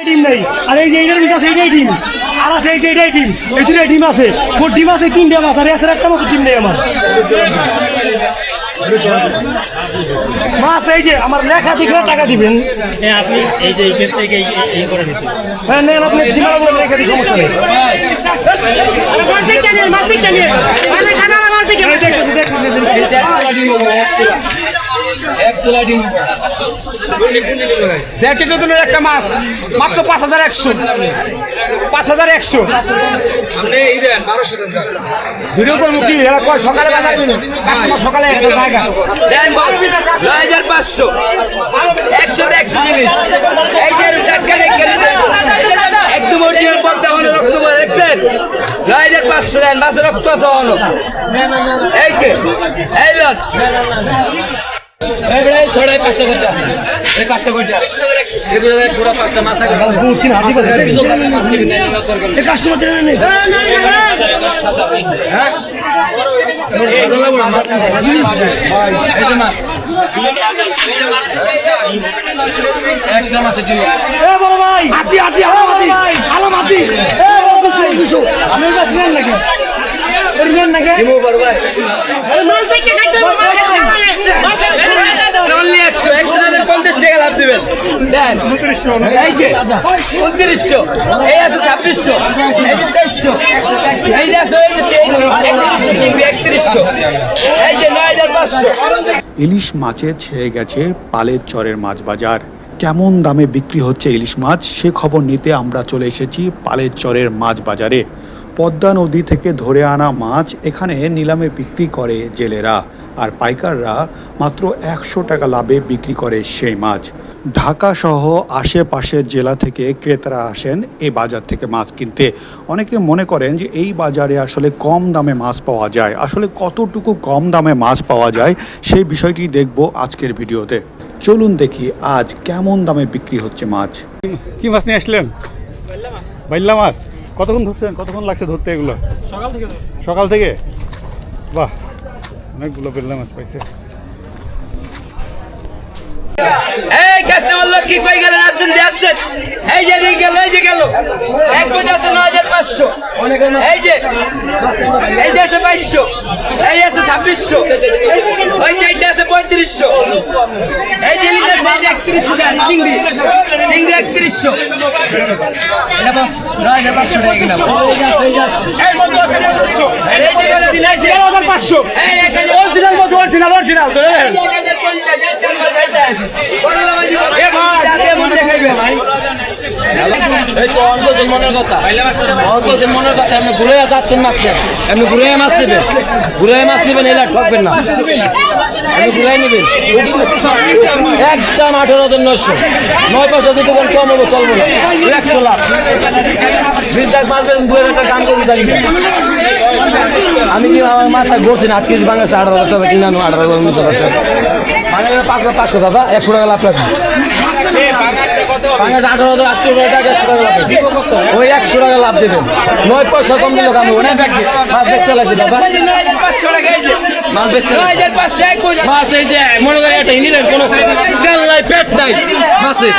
ডিম নাই আর এই যে এইটার ভিতরে সেইটাই ডিম আর আছে এই যে এইটাই ডিম এই দুটোই ডিম আছে মোট ডিম আছে 3টা মাছ আর এছাড়া একটা মতো ডিম নেই আমার মাছ এই যে আমার লেখা দেখে টাকা দিবেন আপনি এই যে এইখান থেকে এই করে নিতে হ্যাঁ নেন আপনি ডিমার বলে রেখে দিই সমস্যা নেই দেখতে তো একটা মাছ মাত্র 5100 ভিডিও করবো কি এরা কয় সকালে বাজার দিন সকালে দেন 9500 100 জিনিস এই যে টাটকা একদম অরিজিনাল পদ্মা হলো রক্ত দেখছেন 9500 দেন মাছের রক্ত আছে হলো এই যে এই লট এই ছড়াই 5টা কইটা এই 5টা কইটা এগুলো 105টা মাছ আছে বহুত কিনা হাতি কথা এই কাস্টমার চেনে নেই হ্যাঁ এই যে মাছ একদম আছে জি এ বড় ভাই হাতি আলো মাতি দুশো আপনি কাছে নেন নাকি নেন নাকি দিমু বড় ভাই মাছ দেখে একদম অনলি 100 না 50 টাকা লাভ দিবেন দেন 2900 এই যে 2900 এই আছে 2600 এই যে 2300 এই যে আছে এই যে 3100 চিংড়ি 3100 এই যে 9500 ইলিশ মাছে ছেয়ে গেছে পালের চরের মাছ বাজার। কেমন দামে বিক্রি হচ্ছে ইলিশ মাছ সে খবর নিতে আমরা চলে এসেছি পালের চরের মাছ বাজারে। পদ্মা নদী থেকে ধরে আনা মাছ এখানে নিলামে বিক্রি করে জেলেরা, আর পাইকাররা মাত্র 100 টাকা লাভে বিক্রি করে সেই মাছ। ঢাকা সহ আশেপাশের জেলা থেকে ক্রেতারা আসেন এই বাজার থেকে মাছ কিনতে। অনেকে মনে করেন যে এই বাজারে আসলে কম দামে মাছ পাওয়া যায়। আসলে কতটুকু কম দামে মাছ পাওয়া যায় সেই বিষয়টি দেখব আজকের ভিডিওতে। চলুন দেখি আজ কেমন দামে বিক্রি হচ্ছে মাছ। কি মাছ নিয়ে আসলেন? বাইল্লা মাছ। কতক্ষণ ধরছেন? কতক্ষণ লাগছে ধরতে এগুলো? সকাল থেকে। বাহ, অনেকগুলো বেল্লা মাছ পাইছে। এই কাস্টমার লোক কি কই গেলেন? আসেন আসেন এই যে গেল এই যে গেল এক বজে আছে 9500 এই যে আছে 2200 এই আছে 2600 ওই চাইতে আছে 3500 এই যে লিটার 3100 চিংড়ি 3100 এটা তো 9500 টাকা কিনা এই বন্ধু আছে 500 এই যে গেল দিন আছে 500 এই এখানে অরিজিনাল বন্ধু অরিজিনাল ধরে নেন মনের কথা আপনি ঘুরে যাচ্ছেন মাছ নেন, আপনি ঘুরে মাছ নেবেন এলা ঠকবেন না, আপনি ঘুরে নেবেন একদম 18,900 9 যদি দোকান কম হবো চলবো না 100 লাখ 20 লাখ মাছ বেতন 2000 টাকা দাম করবো জানি আমি কি আমার মাথা ঘুরছি না 8 কেজি বাংলাদেশ 18,000 টাকা কিনা 18,000 মতো বাংলাদেশ 5,500 দাদা 100 টাকা লাভ আছে বাংলাদেশ 18,800 টাকা 100 টাকা লাভ আছে ওই 100 টাকা লাভ দেবেন 9 পয়সা কম দিলে কাম হবে না মাছ বেশ চালাইছে দাদা মাছ বেশ চালাইছে মাছ এই যে মনে করেন এটা নিলেন কোনো তেল নাই পেট নাই মাছে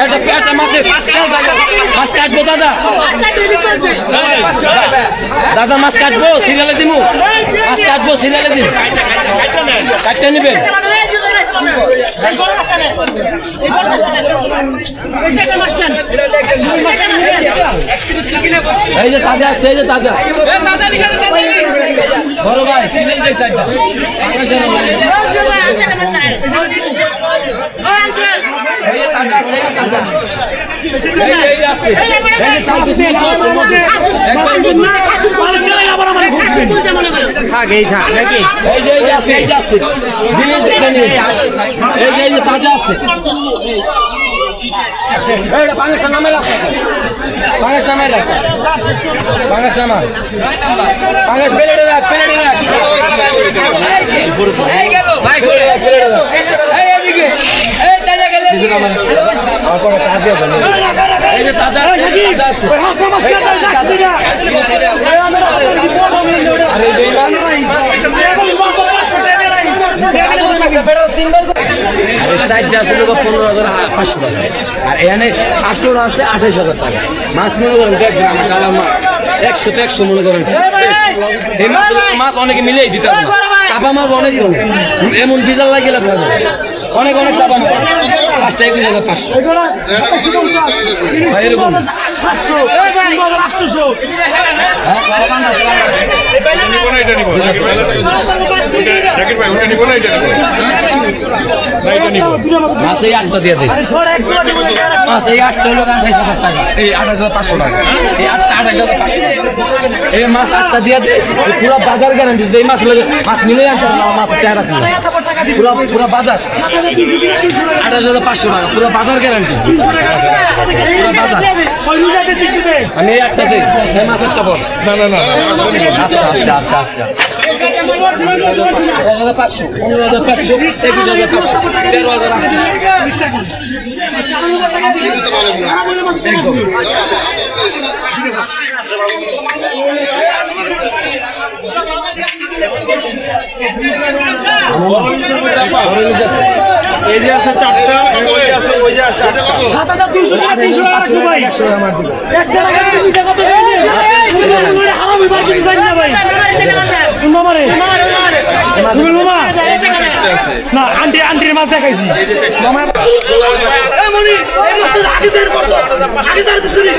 এটা পেট মাছে মাছ কাটবো দাদা দাদা মাছ কাটবো সিরিয়ালে দিমু মাছ কাটবো সিরিয়ালে দিন কাটতে নেবেন এই যে তাজা আছে এই যে তাজা বড় ভাই কিনে যাই সাইডটা এই যে তাজা আছে তাজা এই যে আছে এই যে থাক নাকি এই যে আছে জিনিস দেখে নিন এই যে তাজা আছে এইটা পাঙ্গাস নামে রাখা পাঙ্গাস নামে রাখ পাঙ্গাস নামা পাঙ্গাস প্লেটে রাখ এই গেল ভাই প্লেটে রাখ এই এদিকে এই তাজা গেল আর কোন তাজা আছে এই যে তাজা আছে আরে এই মাছ সাইডটা আছে 15,500 টাকা আর এখানে 5টা আছে 28,000 টাকা মাছ মনে করেন দেখবেন আমার কালার মাছ 100 মনে করেন এই মাছ অনেকে মিলেই দিতে পারে চাপা মাছ অনেক এমন বিজাল লাগে অনেক চাপা মাছ 5টা 21,500 এরকম 500 800 মাছ এই 8টা দিয়ে দেয় মাছ এই 8টা হলো 28,000 টাকা এই 28,500 টাকা এই 8টা 28,500 এই মাছ 8টা দিয়ে দেয় পুরো বাজার গ্যারান্টি এই মাছ মাছ মিলে আনতে হবে মাছ টাকা রাখবে পুরো বাজার 28,500 টাকা পুরো বাজার গ্যারান্টি পুরো বাজার আমি এই 8টা দিই এই মাছ একটা পর না আচ্ছা 500 15,500 21,500 13,800 একদম এই যে আছে 4টা ওই যে আছে 8টা 7,200 টাকা 300 টাকা রাখবো ভাই এক টাকা তুমি টাকা তো হারামি ভাই কি জানি না ভাই মামা রে মামা না আন্টির মাছ দেখাইছি মামা মনি এই মাছ আগে যার করছো আগে যার শুনি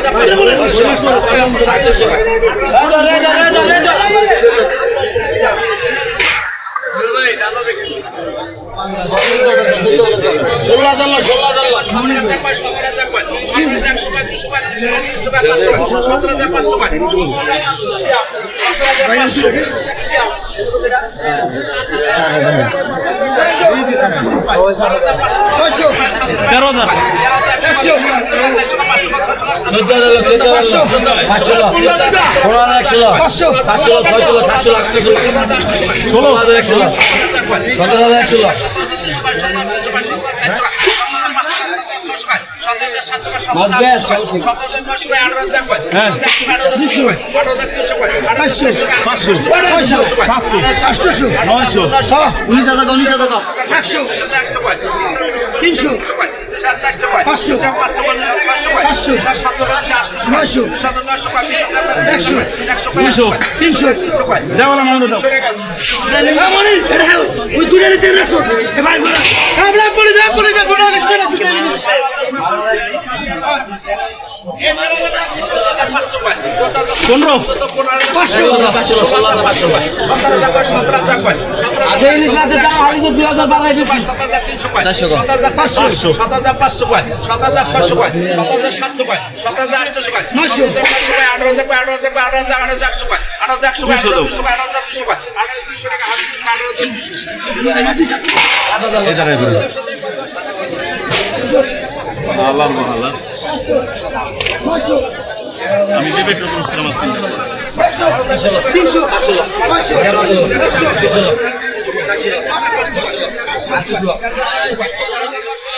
ওই দুটো নিচে রাখো ভাই আমরা বলে দাও আমি দেবে একটু পুরস্কার মাছ কিনতে